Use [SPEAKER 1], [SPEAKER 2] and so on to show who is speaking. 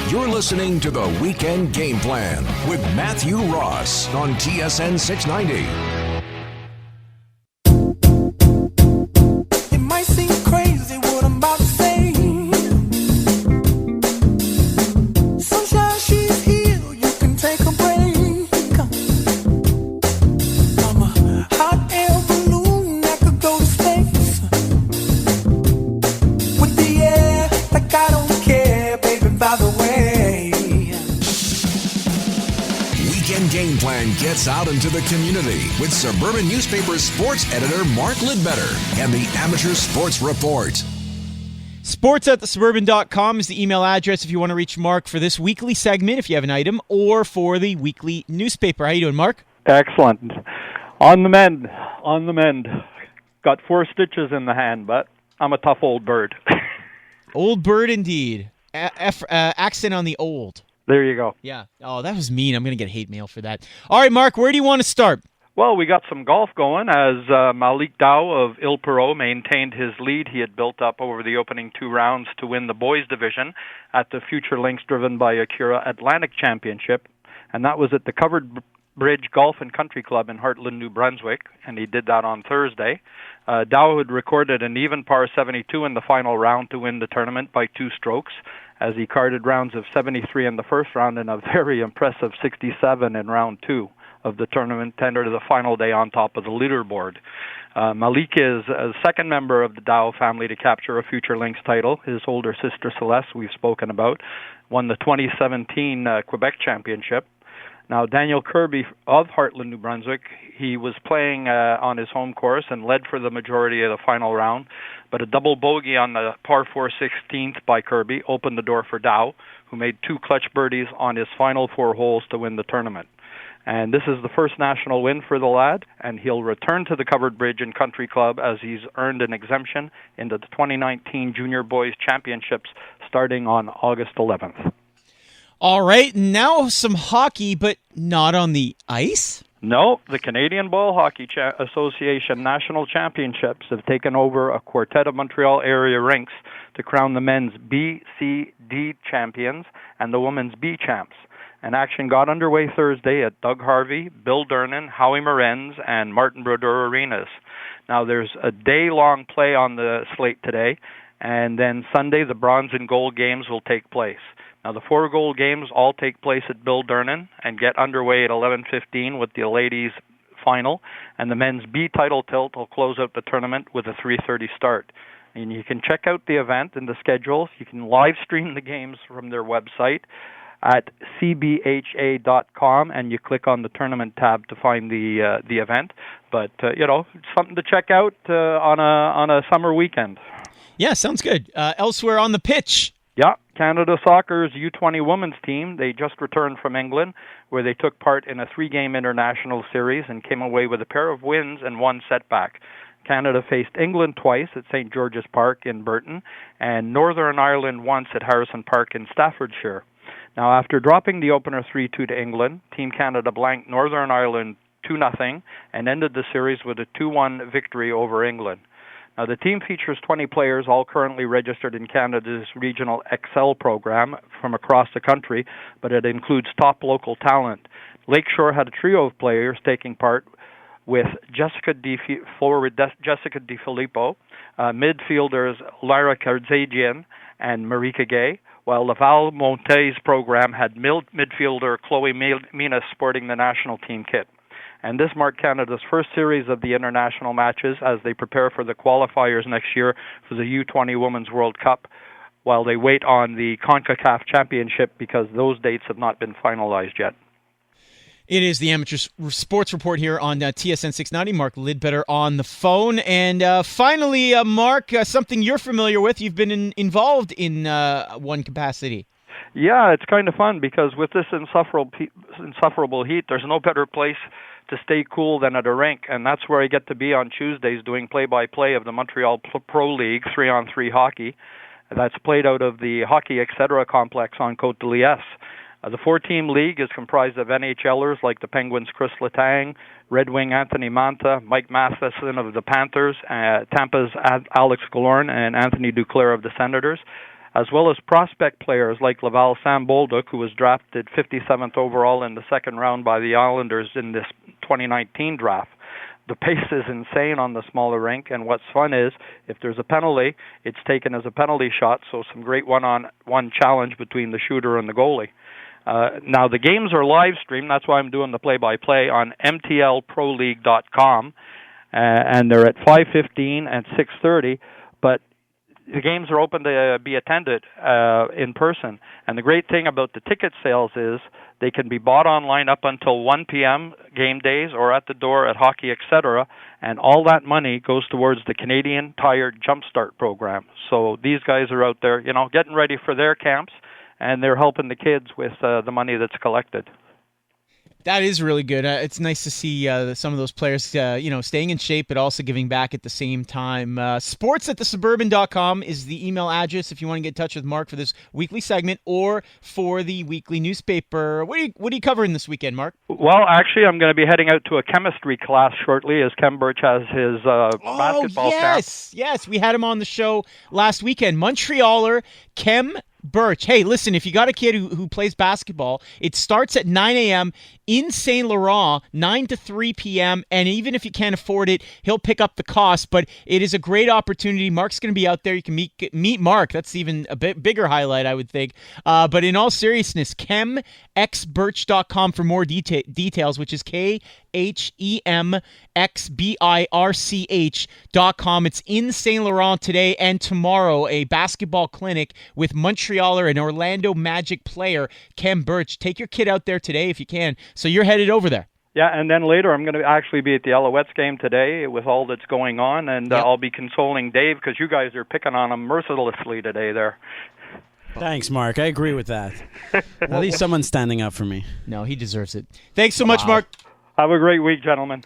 [SPEAKER 1] You're listening to the Weekend Game Plan with Matthew Ross on TSN 690.
[SPEAKER 2] It might seem crazy what I'm about to say. Sunshine, she's here, you can take a break. I'm a hot air balloon that could go to space. With the air, like I don't care, baby, by the way.
[SPEAKER 1] Weekend Game Plan gets out into the community with Suburban Newspaper sports editor Mark Lidbetter and the Amateur Sports Report.
[SPEAKER 3] Sports@thesuburban.com is the email address if you want to reach Mark for this weekly segment, if you have an item, or for the weekly newspaper. How you doing, Mark?
[SPEAKER 4] Excellent. On the mend. Got 4 stitches in the hand, but I'm a tough old bird.
[SPEAKER 3] Old bird indeed. Accent on the old.
[SPEAKER 4] There you go.
[SPEAKER 3] Yeah. Oh, that was mean. I'm going to get hate mail for that. All right, Mark, where do you want to start?
[SPEAKER 4] Well, we got some golf going as Malik Dow of Il Perot maintained his lead he had built up over the opening 2 rounds to win the boys division at the Future Links driven by Acura Atlantic Championship, and that was at the Covered Bridge Golf and Country Club in Heartland, New Brunswick, and he did that on Thursday. Dow had recorded an even par 72 in the final round to win the tournament by 2 strokes, as he carded rounds of 73 in the first round and a very impressive 67 in round 2 of the tournament to enter the final day on top of the leaderboard. Malik is a second member of the Dow family to capture a Future Links title. His older sister Celeste, we've spoken about, won the 2017 Quebec Championship. Now, Daniel Kirby of Heartland, New Brunswick, he was playing on his home course and led for the majority of the final round, but a double bogey on the par 4 16th by Kirby opened the door for Dow, who made 2 clutch birdies on his final 4 holes to win the tournament. And this is the first national win for the lad, and he'll return to the Covered Bridge and Country Club as he's earned an exemption into the 2019 Junior Boys Championships starting on August 11th.
[SPEAKER 3] All right, now some hockey, but not on the ice?
[SPEAKER 4] No, the Canadian Ball Hockey Association National Championships have taken over a quartet of Montreal area rinks to crown the men's B, C, D champions and the women's B champs. And action got underway Thursday at Doug Harvey, Bill Dernan, Howie Morenz, and Martin Brodeur arenas. Now, there's a day-long play on the slate today, and then Sunday the bronze and gold games will take place. Now, the 4 gold games all take place at Bill Dernan and get underway at 11:15 with the ladies' final, and the men's B title tilt will close out the tournament with a 3:30 start. And you can check out the event and the schedules. You can live stream the games from their website at cbha.com, and you click on the tournament tab to find the event. But something to check out on a summer weekend.
[SPEAKER 3] Yeah, sounds good. Elsewhere on the pitch.
[SPEAKER 4] Yeah, Canada Soccer's U20 women's team, they just returned from England, where they took part in a 3-game international series and came away with a pair of wins and 1 setback. Canada faced England twice at St. George's Park in Burton, and Northern Ireland once at Harrison Park in Staffordshire. Now, after dropping the opener 3-2 to England, Team Canada blanked Northern Ireland 2-0 and ended the series with a 2-1 victory over England. Now, the team features 20 players, all currently registered in Canada's Regional Excel program from across the country, but it includes top local talent. Lakeshore had a trio of players taking part with forward Jessica DiFilippo, midfielders Lara Karzadian and Marika Gay, while Laval Monte's program had midfielder Chloe Minas sporting the national team kit. And this marked Canada's first series of the international matches as they prepare for the qualifiers next year for the U20 Women's World Cup, while they wait on the CONCACAF Championship because those dates have not been finalized yet.
[SPEAKER 3] It is the Amateur Sports Report here on TSN 690. Mark Lidbetter on the phone. And finally, Mark, something you're familiar with. You've been involved in one capacity.
[SPEAKER 4] Yeah, it's kind of fun because with this insufferable heat, there's no better place to stay cool than at a rink, and that's where I get to be on Tuesdays doing play-by-play of the Montreal Pro League 3-on-3 hockey. That's played out of the Hockey Etc. complex on Côte de Liesse. The 4-team league is comprised of NHLers like the Penguins' Chris Letang, Red Wing Anthony Manta, Mike Matheson of the Panthers, Tampa's Alex Killorn, and Anthony Duclair of the Senators. as well as prospect players like Laval Sam Bolduc, who was drafted 57th overall in the second round by the Islanders in this 2019 draft. The pace is insane on the smaller rink, and what's fun is if there's a penalty, it's taken as a penalty shot, so some great one-on-one challenge between the shooter and the goalie. Now, the games are live streamed. That's why I'm doing the play-by-play on mtlproleague.com, and they're at 5:15 and 6:30, but the games are open to be attended in person. And the great thing about the ticket sales is they can be bought online up until 1 p.m. game days or at the door at Hockey Etc., and all that money goes towards the Canadian Tire Jumpstart program. So these guys are out there, getting ready for their camps, and they're helping the kids with the money that's collected.
[SPEAKER 3] That is really good. It's nice to see some of those players, staying in shape, but also giving back at the same time. sports@thesuburban.com is the email address if you want to get in touch with Mark for this weekly segment or for the weekly newspaper. What are you covering this weekend, Mark?
[SPEAKER 4] Well, actually, I'm going to be heading out to a chemistry class shortly as Ken Birch has his basketball camp.
[SPEAKER 3] Yes. We had him on the show last weekend. Montrealer Kem Birch. Hey, listen, if you got a kid who plays basketball, it starts at 9 a.m. in St. Laurent, 9 to 3 p.m., and even if you can't afford it, he'll pick up the cost, but it is a great opportunity. Mark's going to be out there. You can meet Mark. That's even a bit bigger highlight, I would think. But in all seriousness, chemxbirch.com for more details, which is KHEMXBIRCH.com. It's in St. Laurent today and tomorrow, a basketball clinic with Montrealer and Orlando Magic player Kem Birch. Take your kid out there today if you can. So you're headed over there.
[SPEAKER 4] Yeah, and then later I'm going to actually be at the Alouettes game today with all that's going on, and I'll be consoling Dave because you guys are picking on him mercilessly today there.
[SPEAKER 5] Thanks, Mark. I agree with that. At least someone's standing up for me.
[SPEAKER 3] No, he deserves it. Thanks so much, Mark.
[SPEAKER 4] Have a great week, gentlemen.